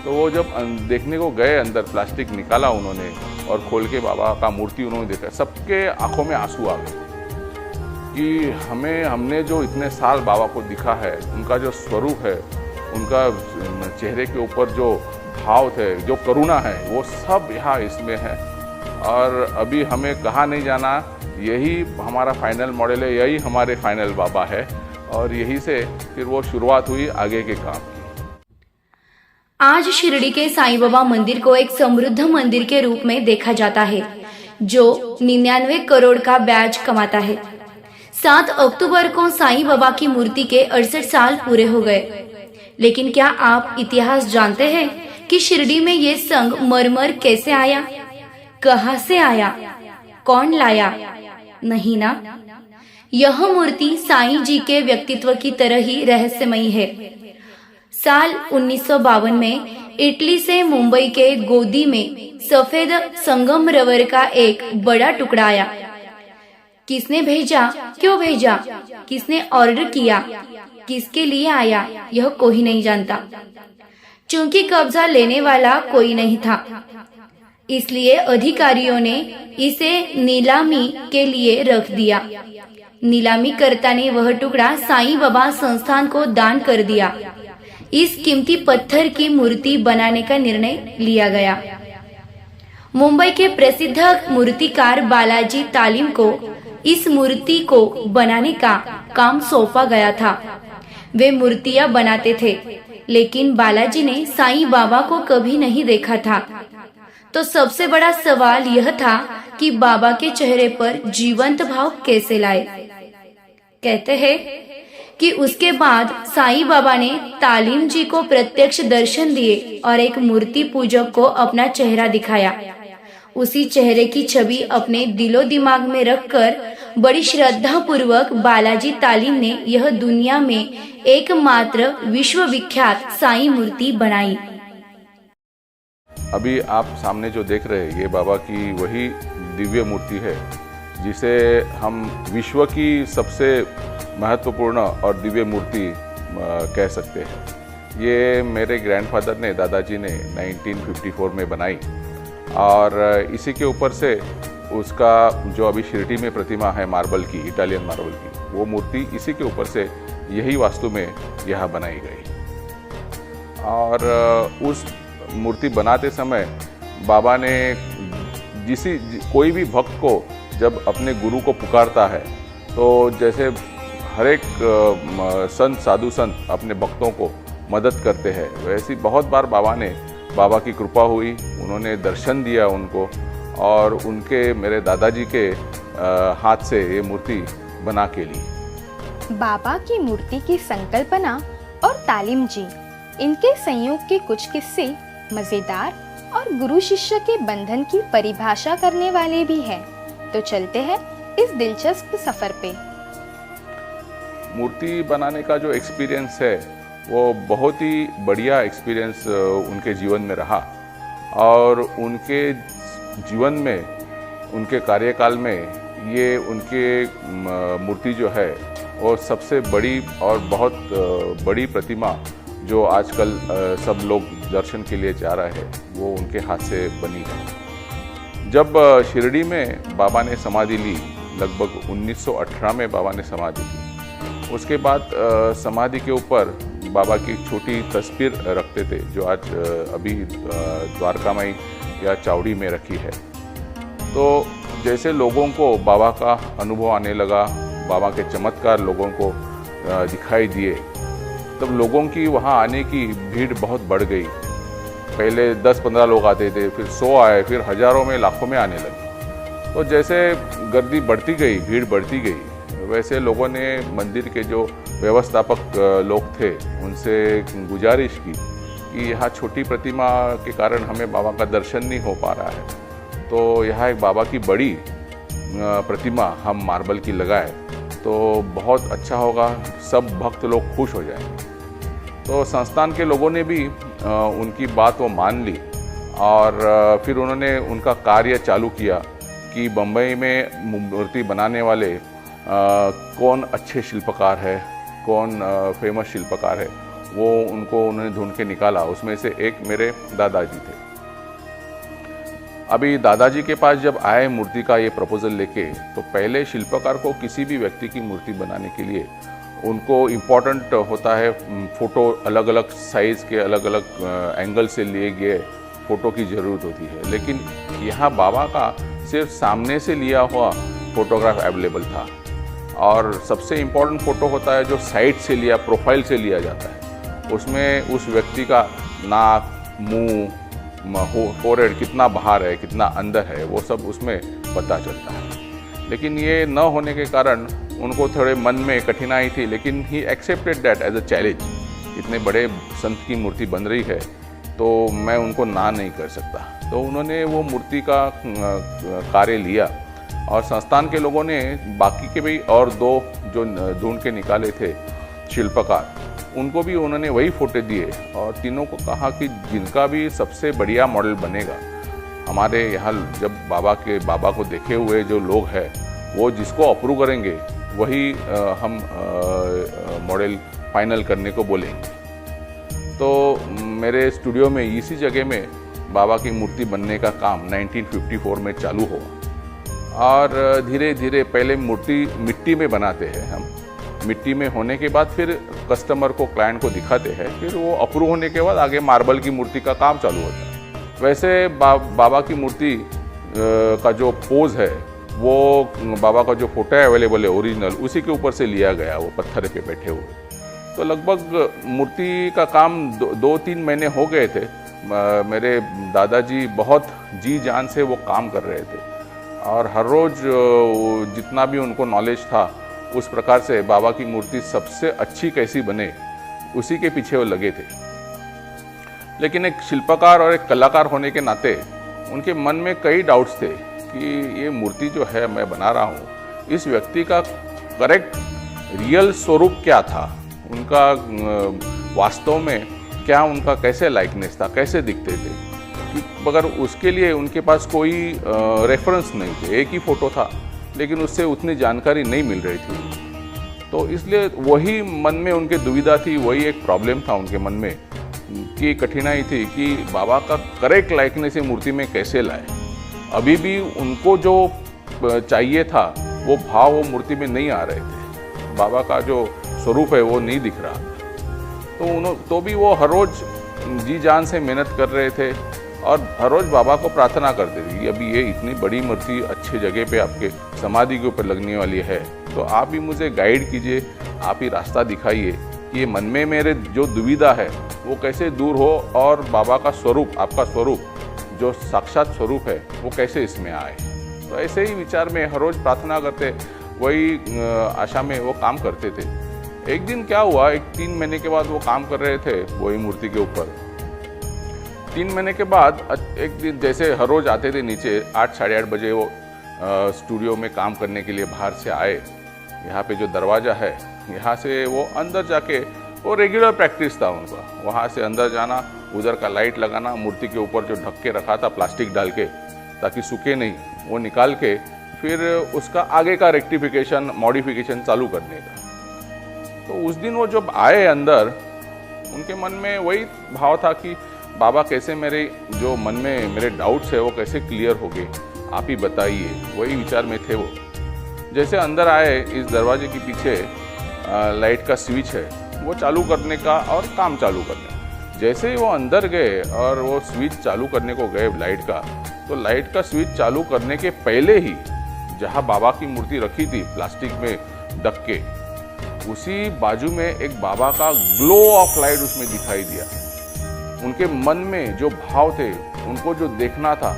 तो वो जब देखने को गए, अंदर प्लास्टिक निकाला उन्होंने और खोल के बाबा का मूर्ति उन्होंने देखा, सबके आंखों में आंसू आ गए कि हमने जो इतने साल बाबा को दिखा है, उनका जो स्वरूप है, उनका चेहरे के ऊपर जो भाव थे, जो करुणा है, वो सब यहाँ इसमें है। और अभी हमें कहाँ नहीं जाना, यही हमारा फाइनल मॉडल है, यही हमारे फाइनल बाबा है। और यही से फिर वो शुरुआत हुई आगे के काम की। आज शिरडी के साईं बाबा मंदिर को एक समृद्ध मंदिर के रूप में देखा जाता है, जो 99 करोड़ का ब्याज कमाता है। 7 अक्टूबर को साईं बाबा की मूर्ति के 68 साल पूरे हो गए। लेकिन क्या आप इतिहास जानते हैं कि शिरडी में ये संगमरमर कैसे आया, कहां से आया, कौन लाया? नहीं ना, यह मूर्ति साईं जी के व्यक्तित्व की तरह ही रहस्यमयी है। साल 1952 में इटली से मुंबई के गोदी में सफेद संगमरमर का एक बड़ा टुकड़ा आया। किसने भेजा, क्यों भेजा, किसने ऑर्डर किया, किसके लिए आया, यह कोई नहीं जानता। चूंकि कब्जा लेने वाला कोई नहीं था, इसलिए अधिकारियों ने इसे नीलामी के लिए रख दिया। नीलामी कर्ता ने वह टुकड़ा साईं बाबा संस्थान को दान कर दिया। इस कीमती पत्थर की मूर्ति बनाने का निर्णय लिया गया। मुंबई के प्रसिद्ध मूर्तिकार बालाजी तालीम को इस मूर्ति को बनाने का काम सौंपा गया था। वे मूर्तियां बनाते थे, लेकिन बालाजी ने साईं बाबा को कभी नहीं देखा था। तो सबसे बड़ा सवाल यह था कि बाबा के चेहरे पर जीवंत भाव कैसे लाए। कहते हैं कि उसके बाद साईं बाबा ने तालीम जी को प्रत्यक्ष दर्शन दिए और एक मूर्ति पूजक को अपना चेहरा दिखाया। उसी चेहरे की छवि अपने दिलो दिमाग में रखकर बड़ी श्रद्धा पूर्वक बालाजी तालीम ने यह दुनिया में एकमात्र विश्वविख्यात साईं मूर्ति बनाई। अभी आप सामने जो देख रहे हैं, ये बाबा की वही दिव्य मूर्ति है जिसे हम विश्व की सबसे महत्वपूर्ण और दिव्य मूर्ति कह सकते हैं। ये मेरे ग्रैंडफादर ने, दादाजी ने 1954 में बनाई और इसी के ऊपर से उसका जो अभी शिरडी में प्रतिमा है मार्बल की, इटालियन मार्बल की, वो मूर्ति इसी के ऊपर से यही वास्तु में यहाँ बनाई गई। और उस मूर्ति बनाते समय बाबा ने कोई भी भक्त को जब अपने गुरु को पुकारता है, तो जैसे हर एक संत, साधु संत अपने भक्तों को मदद करते हैं, वैसी बहुत बार बाबा की कृपा हुई, उन्होंने दर्शन दिया उनको और उनके, मेरे दादाजी के हाथ से ये मूर्ति बना के ली। बाबा की मूर्ति की संकल्पना और तालीम जी, इनके संयोग के कुछ किस्से मजेदार और गुरु शिष्य के बंधन की परिभाषा करने वाले भी हैं। तो चलते हैं इस दिलचस्प सफर पे। मूर्ति बनाने का जो एक्सपीरियंस है वो बहुत ही बढ़िया एक्सपीरियंस उनके जीवन में रहा और उनके जीवन में, उनके कार्यकाल में ये उनके मूर्ति जो है वो सबसे बड़ी और बहुत बड़ी प्रतिमा जो आजकल सब लोग दर्शन के लिए जा रहे हैं, वो उनके हाथ से बनी है। जब शिरडी में बाबा ने समाधि ली, लगभग 1918 में बाबा ने समाधि ली, उसके बाद समाधि के ऊपर बाबा की छोटी तस्वीर रखते थे, जो आज अभी द्वारका में या चावड़ी में रखी है। तो जैसे लोगों को बाबा का अनुभव आने लगा, बाबा के चमत्कार लोगों को दिखाई दिए, तब लोगों की वहाँ आने की भीड़ बहुत बढ़ गई। पहले 10-15 लोग आते थे, फिर 100 आए, फिर हजारों में, लाखों में आने लगे। तो जैसे गर्दी बढ़ती गई, भीड़ बढ़ती गई, वैसे लोगों ने मंदिर के जो व्यवस्थापक लोग थे उनसे गुजारिश की कि यहाँ छोटी प्रतिमा के कारण हमें बाबा का दर्शन नहीं हो पा रहा है, तो यहाँ एक बाबा की बड़ी प्रतिमा हम मार्बल की लगाए तो बहुत अच्छा होगा, सब भक्त लोग खुश हो जाएंगे। तो संस्थान के लोगों ने भी उनकी बात वो मान ली और फिर उन्होंने उनका कार्य चालू किया कि बम्बई में मूर्ति बनाने वाले कौन अच्छे शिल्पकार है, कौन फेमस शिल्पकार है, वो उन्होंने ढूंढ के निकाला। उसमें से एक मेरे दादाजी थे। अभी दादाजी के पास जब आए मूर्ति का ये प्रपोजल लेके, तो पहले शिल्पकार को किसी भी व्यक्ति की मूर्ति बनाने के लिए उनको इम्पोर्टेंट होता है फ़ोटो, अलग अलग साइज़ के अलग अलग एंगल से लिए गए फ़ोटो की ज़रूरत होती है। लेकिन यहाँ बाबा का सिर्फ सामने से लिया हुआ फ़ोटोग्राफ अवेलेबल था, और सबसे इम्पोर्टेंट फ़ोटो होता है जो साइड से लिया, प्रोफाइल से लिया जाता है। उसमें उस व्यक्ति का नाक, मुंह, फोरहेड कितना बाहर है, कितना अंदर है, वो सब उसमें पता चलता है। लेकिन ये न होने के कारण उनको थोड़े मन में कठिनाई थी, लेकिन he accepted that as a challenge. इतने बड़े संत की मूर्ति बन रही है तो मैं उनको ना नहीं कर सकता। तो उन्होंने वो मूर्ति का कार्य लिया, और संस्थान के लोगों ने बाकी के भी और दो जो ढूंढ के निकाले थे शिल्पकार, उनको भी उन्होंने वही फोटो दिए, और तीनों को कहा कि जिनका भी सबसे बढ़िया मॉडल बनेगा, हमारे यहाँ जब बाबा को देखे हुए जो लोग हैं वो जिसको अप्रूव करेंगे वही हम मॉडल फाइनल करने को बोलेंगे। तो मेरे स्टूडियो में इसी जगह में बाबा की मूर्ति बनने का काम 1954 में चालू हुआ, और धीरे धीरे पहले मूर्ति मिट्टी में बनाते हैं हम। मिट्टी में होने के बाद फिर कस्टमर को, क्लाइंट को दिखाते हैं, फिर वो अप्रूव होने के बाद आगे मार्बल की मूर्ति का काम चालू होता है। वैसे बाबा की मूर्ति का जो पोज है, वो बाबा का जो फोटो अवेलेबल है ओरिजिनल, उसी के ऊपर से लिया गया, वो पत्थर पे बैठे हुए। तो लगभग मूर्ति का काम 2-3 महीने हो गए थे। मेरे दादाजी बहुत जी जान से वो काम कर रहे थे, और हर रोज़ जितना भी उनको नॉलेज था उस प्रकार से बाबा की मूर्ति सबसे अच्छी कैसी बने, उसी के पीछे वो लगे थे। लेकिन एक शिल्पकार और एक कलाकार होने के नाते उनके मन में कई डाउट्स थे कि ये मूर्ति जो है मैं बना रहा हूँ, इस व्यक्ति का करेक्ट रियल स्वरूप क्या था, उनका वास्तव में क्या, उनका कैसे लाइकनेस था, कैसे दिखते थे, मगर उसके लिए उनके पास कोई रेफरेंस नहीं थे। एक ही फ़ोटो था, लेकिन उससे उतनी जानकारी नहीं मिल रही थी। तो इसलिए वही मन में उनके दुविधा थी, वही एक प्रॉब्लम था उनके मन में, कि कठिनाई थी कि बाबा का करेक्ट लाइकनेस मूर्ति में कैसे लाए। अभी भी उनको जो चाहिए था वो भाव वो मूर्ति में नहीं आ रहे थे, बाबा का जो स्वरूप है वो नहीं दिख रहा था। तो भी वो हर रोज़ जी जान से मेहनत कर रहे थे, और हर रोज़ बाबा को प्रार्थना करते थे कि अभी ये इतनी बड़ी मूर्ति अच्छी जगह पे आपके समाधि के ऊपर लगने वाली है, तो आप ही मुझे गाइड कीजिए, आप ही रास्ता दिखाइए कि ये मन में मेरे जो दुविधा है वो कैसे दूर हो, और बाबा का स्वरूप, आपका स्वरूप जो साक्षात स्वरूप है वो कैसे इसमें आए। तो ऐसे ही विचार में हर रोज़ प्रार्थना करते, वही आशा में वो काम करते थे। एक दिन क्या हुआ, 3 महीने के बाद वो काम कर रहे थे वही मूर्ति के ऊपर। 3 महीने के बाद एक दिन जैसे हर रोज़ आते थे नीचे, 8-8:30 बजे वो स्टूडियो में काम करने के लिए बाहर से आए। यहाँ पे जो दरवाज़ा है, यहाँ से वो अंदर जाके, वो रेगुलर प्रैक्टिस था उनका, वहाँ से अंदर जाना, उधर का लाइट लगाना, मूर्ति के ऊपर जो ढक के रखा था प्लास्टिक डाल के ताकि सूखे नहीं, वो निकाल के फिर उसका आगे का रेक्टिफिकेशन, मॉडिफिकेशन चालू करने का। तो उस दिन वो जब आए अंदर, उनके मन में वही भाव था कि बाबा कैसे मेरे जो मन में मेरे डाउट्स है वो कैसे क्लियर हो गए, आप ही बताइए, वही विचार में थे वो। जैसे अंदर आए, इस दरवाजे के पीछे लाइट का स्विच है, वो चालू करने का और काम चालू करने। जैसे ही वो अंदर गए और वो स्विच चालू करने को गए लाइट का, तो लाइट का स्विच चालू करने के पहले ही जहाँ बाबा की मूर्ति रखी थी प्लास्टिक में ढक के, उसी बाजू में एक बाबा का ग्लो ऑफ लाइट उसमें दिखाई दिया। उनके मन में जो भाव थे, उनको जो देखना था,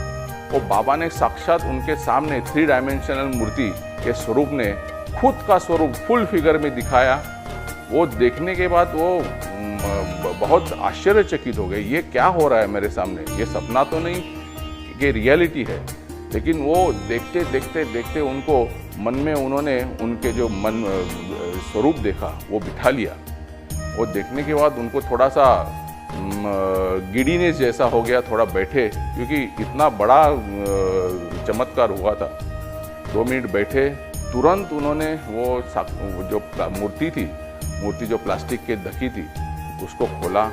वो बाबा ने साक्षात उनके सामने 3 डायमेंशनल मूर्ति के स्वरूप ने खुद का स्वरूप फुल फिगर में दिखाया। वो देखने के बाद वो बहुत आश्चर्यचकित हो गए, ये क्या हो रहा है मेरे सामने, ये सपना तो नहीं, ये रियलिटी है। लेकिन वो देखते देखते देखते उनको मन में उन्होंने उनके जो मन स्वरूप देखा वो बिठा लिया। वो देखने के बाद उनको थोड़ा सा गिडीनेस जैसा हो गया, थोड़ा बैठे, क्योंकि इतना बड़ा चमत्कार हुआ था। 2 मिनट बैठे, तुरंत उन्होंने वो जो मूर्ति थी, मूर्ति जो प्लास्टिक के ढकी थी, उसको खोला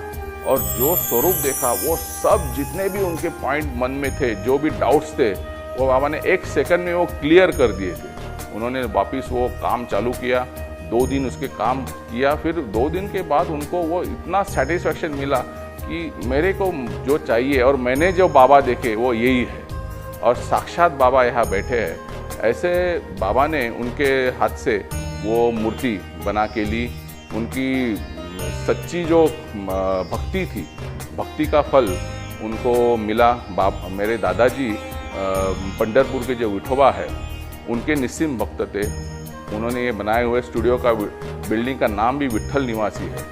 और जो स्वरूप देखा वो सब जितने भी उनके पॉइंट मन में थे, जो भी डाउट्स थे, वो बाबा ने 1 सेकंड में वो क्लियर कर दिए थे। उन्होंने वापस वो काम चालू किया, 2 दिन उसके काम किया, फिर 2 दिन के बाद उनको वो इतना सेटिस्फैक्शन मिला कि मेरे को जो चाहिए और मैंने जो बाबा देखे वो यही है, और साक्षात बाबा यहाँ बैठे हैं। ऐसे बाबा ने उनके हाथ से वो मूर्ति बना के ली। उनकी सच्ची जो भक्ति थी, भक्ति का फल उनको मिला। मेरे दादाजी पंढरपुर के जो विठोबा है उनके निस्सिम भक्त थे। उन्होंने ये बनाए हुए स्टूडियो का बिल्डिंग का नाम भी विट्ठल निवासी है।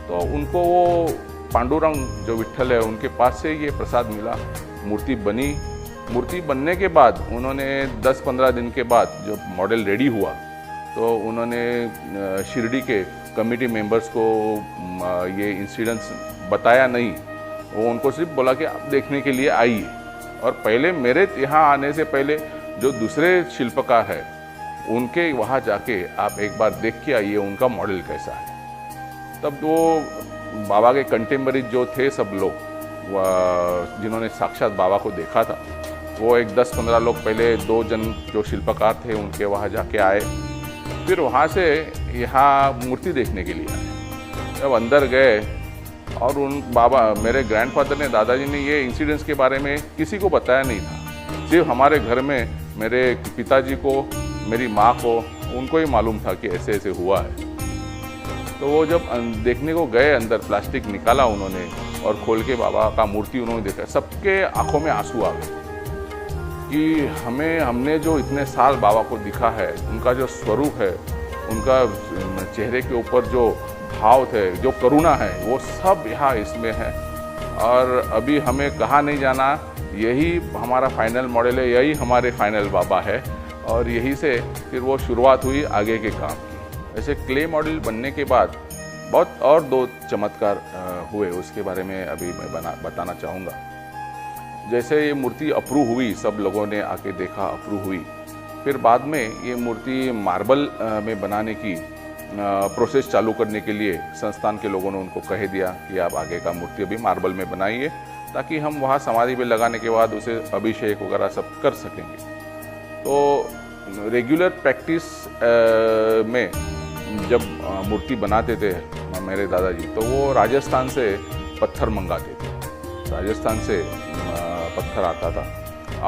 तो उनको वो पांडुरंग जो विट्ठल है उनके पास से ये प्रसाद मिला। मूर्ति बनी। मूर्ति बनने के बाद उन्होंने 10-15 दिन के बाद जो मॉडल रेडी हुआ तो उन्होंने शिरडी के कमेटी मेंबर्स को ये इंसिडेंट्स बताया नहीं। वो उनको सिर्फ बोला कि आप देखने के लिए आइए। और पहले मेरे यहाँ आने से पहले जो दूसरे शिल्पकार है उनके वहाँ जाके आप एक बार देख के आइए उनका मॉडल कैसा है। तब वो बाबा के कंटेम्पररी जो थे सब लोग जिन्होंने साक्षात बाबा को देखा था, वो एक 10-15 लोग पहले 2 जन जो शिल्पकार थे उनके वहाँ जाके आए। फिर वहाँ से यहाँ मूर्ति देखने के लिए आए। जब अंदर गए और उन बाबा मेरे ग्रैंडफादर ने, दादाजी ने ये इंसिडेंट्स के बारे में किसी को बताया नहीं था। सिर्फ हमारे घर में मेरे पिताजी को, मेरी माँ को, उनको ही मालूम था कि ऐसे ऐसे हुआ है। तो वो जब देखने को गए, अंदर प्लास्टिक निकाला उन्होंने और खोल के बाबा का मूर्ति उन्होंने देखा। सबके आंखों में आंसू आ गए कि हमने जो इतने साल बाबा को दिखा है, उनका जो स्वरूप है, उनका चेहरे के ऊपर जो भाव थे, जो करुणा है, वो सब यहाँ इसमें है। और अभी हमें कहाँ नहीं जाना, यही हमारा फाइनल मॉडल है, यही हमारे फाइनल बाबा है। और यही से फिर वो शुरुआत हुई आगे के काम की। ऐसे क्ले मॉडल बनने के बाद बहुत और 2 चमत्कार हुए, उसके बारे में अभी मैं बताना चाहूँगा। जैसे ये मूर्ति अप्रूव हुई, सब लोगों ने आके देखा, अप्रूव हुई। फिर बाद में ये मूर्ति मार्बल में बनाने की प्रोसेस चालू करने के लिए संस्थान के लोगों ने उनको कह दिया कि आप आगे का मूर्ति अभी मार्बल में बनाइए, ताकि हम वहाँ समाधि पे लगाने के बाद उसे अभिषेक वगैरह सब कर सकेंगे। तो रेगुलर प्रैक्टिस में जब मूर्ति बनाते थे मेरे दादाजी, तो वो राजस्थान से पत्थर मंगाते थे। राजस्थान से पत्थर आता था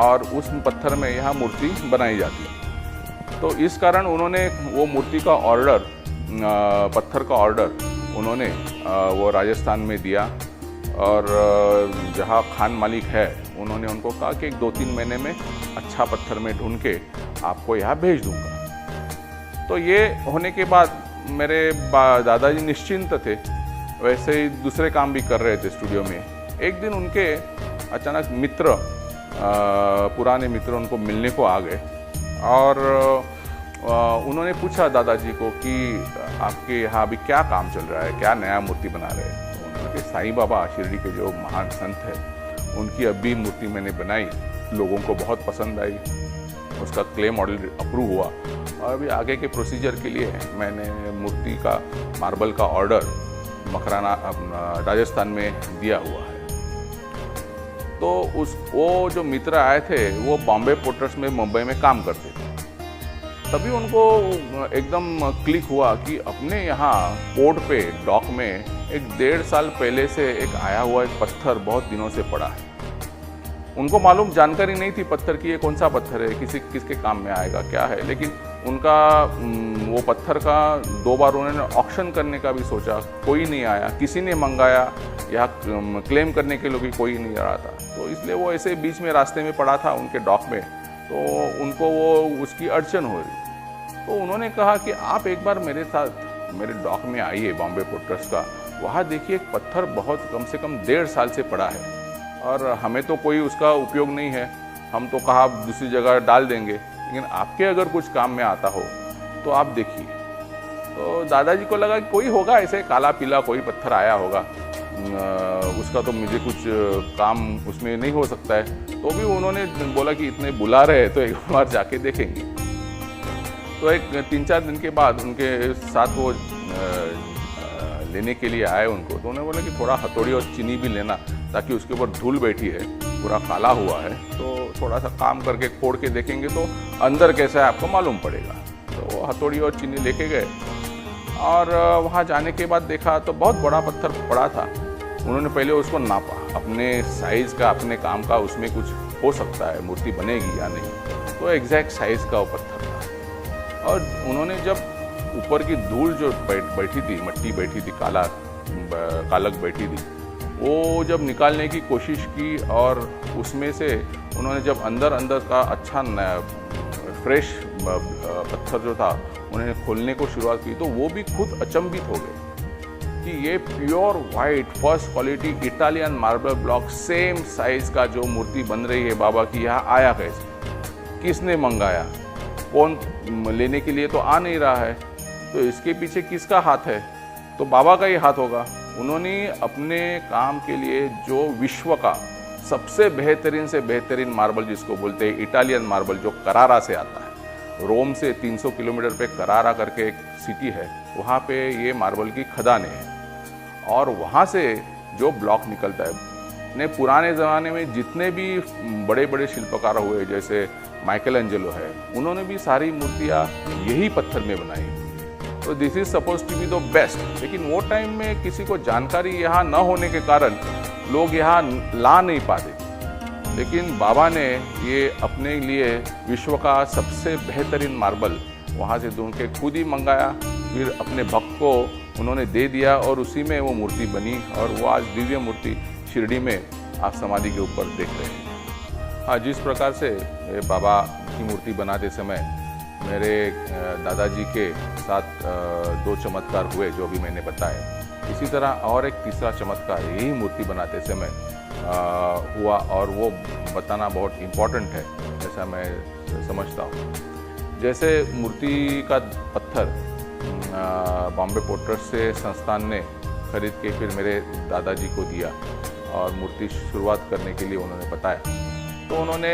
और उस पत्थर में यहाँ मूर्ति बनाई जाती है। तो इस कारण उन्होंने वो मूर्ति का ऑर्डर, पत्थर का ऑर्डर उन्होंने वो राजस्थान में दिया। और जहाँ खान मालिक है उन्होंने उनको कहा कि 2-3 महीने में अच्छा पत्थर में ढूंढ के आपको यहाँ भेज दूंगा। तो ये होने के बाद मेरे दादाजी निश्चिंत थे, वैसे ही दूसरे काम भी कर रहे थे स्टूडियो में। एक दिन उनके अचानक मित्र, पुराने मित्र उनको मिलने को आ गए और उन्होंने पूछा दादाजी को कि आपके यहाँ अभी क्या काम चल रहा है, क्या नया मूर्ति बना रहे हैं। तो उन्होंने कहा साईं बाबा शिरडी के जो महान संत है उनकी अभी मूर्ति मैंने बनाई, लोगों को बहुत पसंद आई, उसका क्ले मॉडल अप्रूव हुआ और अभी आगे के प्रोसीजर के लिए मैंने मूर्ति का मार्बल का ऑर्डर मकराना राजस्थान में दिया हुआ है। तो वो जो मित्र आए थे वो बॉम्बे पोर्टर्स में मुंबई में काम करते थे। तभी उनको एकदम क्लिक हुआ कि अपने यहाँ पोर्ट पे डॉक में एक 1.5 साल पहले से एक आया हुआ एक पत्थर बहुत दिनों से पड़ा है। उनको मालूम जानकारी नहीं थी पत्थर की, ये कौन सा पत्थर है, किसके काम में आएगा, क्या है। लेकिन उनका वो पत्थर का 2 बार उन्होंने ऑक्शन करने का भी सोचा, कोई नहीं आया, किसी ने मंगाया या क्लेम करने के लिए भी कोई नहीं आ रहा था। तो इसलिए वो ऐसे बीच में रास्ते में पड़ा था उनके डॉक में, तो उनको वो उसकी अड़चन हो रही। तो उन्होंने कहा कि आप एक बार मेरे साथ मेरे डॉक में आइए बॉम्बे पोर्टर्स का, वहाँ देखिए एक पत्थर बहुत कम से कम 1.5 साल से पड़ा है और हमें तो कोई उसका उपयोग नहीं है, हम तो कहा दूसरी जगह डाल देंगे, लेकिन आपके अगर कुछ काम में आता हो तो आप देखिए। तो दादाजी को लगा कि कोई होगा ऐसे काला पीला कोई पत्थर आया होगा, उसका तो मुझे कुछ काम उसमें नहीं हो सकता है। तो भी उन्होंने बोला कि इतने बुला रहे तो एक बार जाके देखेंगे। तो एक 3-4 दिन के बाद उनके साथ वो लेने के लिए आए उनको, तो उन्होंने बोला कि थोड़ा हथौड़ी और चीनी भी लेना, ताकि उसके ऊपर धूल बैठी है, पूरा काला हुआ है, तो थोड़ा सा काम करके फोड़ के देखेंगे तो अंदर कैसा है आपको मालूम पड़ेगा। तो वो हथौड़ी और चीनी लेके गए और वहाँ जाने के बाद देखा तो बहुत बड़ा पत्थर पड़ा था। उन्होंने पहले उसको नापा, अपने साइज़ का, अपने काम का, उसमें कुछ हो सकता है, मूर्ति बनेगी या नहीं। तो एग्जैक्ट साइज़ का वो पत्थर था। और उन्होंने जब ऊपर की धूल जो बैठी थी, मट्टी बैठी थी, कालक बैठी थी, वो जब निकालने की कोशिश की और उसमें से उन्होंने जब अंदर का अच्छा फ्रेश पत्थर जो था उन्होंने खोलने को शुरुआत की, तो वो भी खुद अचंभित हो गए कि ये pure white first quality Italian marble block same size का जो मूर्ति बन रही है बाबा की, यहाँ आया कैसे, किसने मंगाया, कौन लेने के लिए तो आ नहीं रहा है, तो इसके पीछे किसका हाथ है, तो बाबा का ही हाथ होगा। उन्होंने अपने काम के लिए जो विश्व का सबसे बेहतरीन से बेहतरीन मार्बल जिसको बोलते हैं इटालियन मार्बल, जो करारा से आता है, रोम से 300 किलोमीटर पे करारा करके एक सिटी है, वहाँ पे ये मार्बल की खदानें हैं और वहाँ से जो ब्लॉक निकलता है। ने पुराने ज़माने में जितने भी बड़े बड़े शिल्पकार हुए, जैसे माइकल एंजेलो है, उन्होंने भी सारी मूर्तियाँ यही पत्थर में बनाई। तो this is suppose to be the best. लेकिन वो टाइम में किसी को जानकारी यहाँ न होने के कारण लोग यहाँ ला नहीं पाते। लेकिन बाबा ने ये अपने लिए विश्व का सबसे बेहतरीन मार्बल वहाँ से ढूंढ के खुद ही मंगाया, फिर अपने भक्त को उन्होंने दे दिया और उसी में वो मूर्ति बनी और वो आज दिव्य मूर्ति शिरडी में आप समाधि के ऊपर देख रहे हैं। हाँ, जिस प्रकार से बाबा की मूर्ति बनाते समय मेरे दादाजी के साथ 2 चमत्कार हुए जो भी मैंने बताए, इसी तरह और एक तीसरा चमत्कार यही मूर्ति बनाते समय हुआ और वो बताना बहुत इम्पोर्टेंट है, ऐसा मैं समझता हूँ। जैसे मूर्ति का पत्थर बॉम्बे पोर्टर्स से संस्थान ने खरीद के फिर मेरे दादाजी को दिया और मूर्ति शुरुआत करने के लिए उन्होंने बताया, तो उन्होंने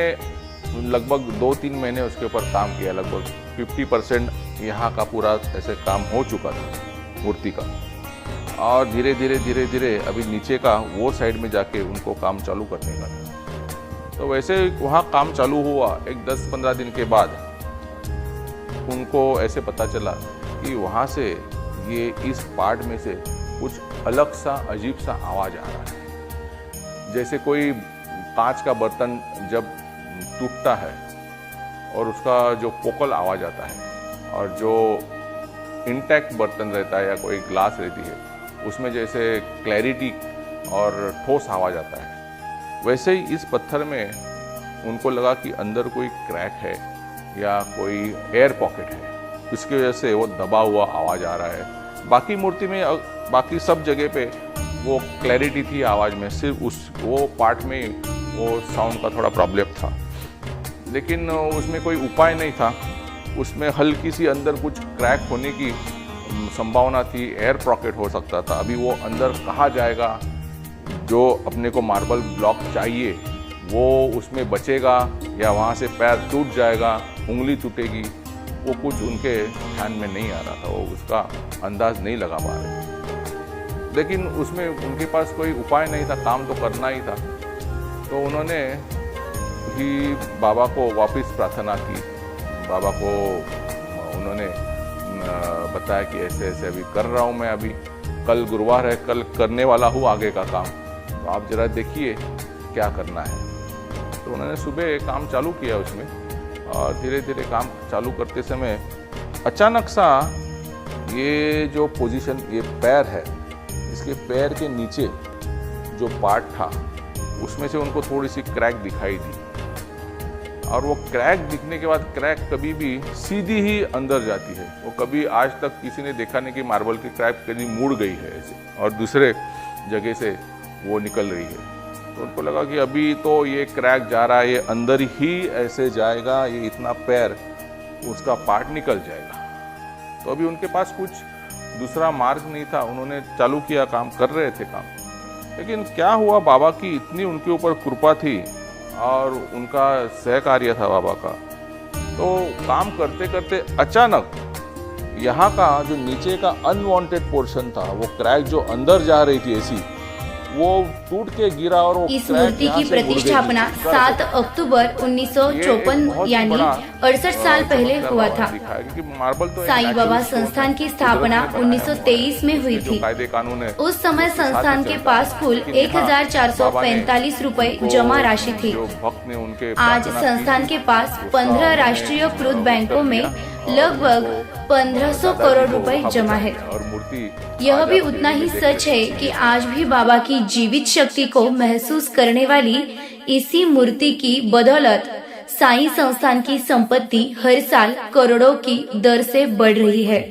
लगभग 2-3 महीने उसके ऊपर काम किया। लगभग 50% यहाँ का पूरा ऐसे काम हो चुका था मूर्ति का, और धीरे धीरे अभी नीचे का वो साइड में जाके उनको काम चालू करने का था। तो वैसे वहाँ काम चालू हुआ, एक 10-15 दिन के बाद उनको ऐसे पता चला कि वहाँ से ये इस पार्ट में से कुछ अलग सा अजीब सा आवाज़ आ रहा है, जैसे कोई कांच का बर्तन जब टूटता है और उसका जो पोकल आवाज़ आता है, और जो इंटैक्ट बर्तन रहता है या कोई ग्लास रहती है उसमें जैसे क्लैरिटी और ठोस आवाज़ आता है, वैसे ही इस पत्थर में उनको लगा कि अंदर कोई क्रैक है या कोई एयर पॉकेट है, इसकी वजह से वो दबा हुआ आवाज़ आ रहा है। बाकी मूर्ति में, बाकी सब जगह पे वो क्लैरिटी थी आवाज़ में, सिर्फ वो पार्ट में वो साउंड का थोड़ा प्रॉब्लम था, लेकिन उसमें कोई उपाय नहीं था। उसमें हल्की सी अंदर कुछ क्रैक होने की संभावना थी, एयर पॉकेट हो सकता था। अभी वो अंदर कहाँ जाएगा, जो अपने को मार्बल ब्लॉक चाहिए वो उसमें बचेगा या वहाँ से पैर टूट जाएगा, उंगली टूटेगी, वो कुछ उनके ध्यान में नहीं आ रहा था, वो उसका अंदाज नहीं लगा पा रहे। लेकिन उसमें उनके पास कोई उपाय नहीं था, काम तो करना ही था। तो उन्होंने ही बाबा को वापस प्रार्थना की। बाबा को उन्होंने बताया कि ऐसे ऐसे अभी कर रहा हूँ मैं, अभी कल गुरुवार है, कल करने वाला हूँ आगे का काम, तो आप जरा देखिए क्या करना है। तो उन्होंने सुबह काम चालू किया उसमें, और धीरे धीरे काम चालू करते समय अचानक सा ये जो पोजीशन, ये पैर है, इसके पैर के नीचे जो पार्ट था उसमें से उनको थोड़ी सी क्रैक दिखाई दी, और वो क्रैक दिखने के बाद, क्रैक कभी भी सीधी ही अंदर जाती है, वो कभी आज तक किसी ने देखा नहीं कि मार्बल की क्रैक कभी मुड़ गई है ऐसे और दूसरे जगह से वो निकल रही है। तो उनको लगा कि अभी तो ये क्रैक जा रहा है, ये अंदर ही ऐसे जाएगा, ये इतना पैर उसका पार्ट निकल जाएगा। तो अभी उनके पास कुछ दूसरा मार्ग नहीं था, उन्होंने चालू किया, काम कर रहे थे काम। लेकिन क्या हुआ, बाबा की इतनी उनके ऊपर कृपा थी और उनका सहकार्य था बाबा का, तो काम करते करते अचानक यहाँ का जो नीचे का अनवांटेड पोर्शन था, वो क्रैक जो अंदर जा रही थी ऐसी, वो टूट के गिरा और वो इस क्रैक मूर्ति यहाँ की से मुड़ गई। प्रतिष्ठापना 7 अक्टूबर 1954 यानी 68 साल पहले हुआ था। मार्बल तो साईं बाबा संस्थान की स्थापना 1923 में हुई थी। कायदे कानून है, उस समय संस्थान के पास कुल 1445 रुपए जमा राशि थी। जो भक्त ने उनके आज संस्थान के पास 15 राष्ट्रीयकृत बैंकों में लगभग 1500 करोड़ रुपए जमा है। और मूर्ति यह भी उतना ही सच है कि आज भी बाबा की जीवित शक्ति को महसूस करने वाली इसी मूर्ति की बदौलत साईं संस्थान की संपत्ति हर साल करोड़ों की दर से बढ़ रही है।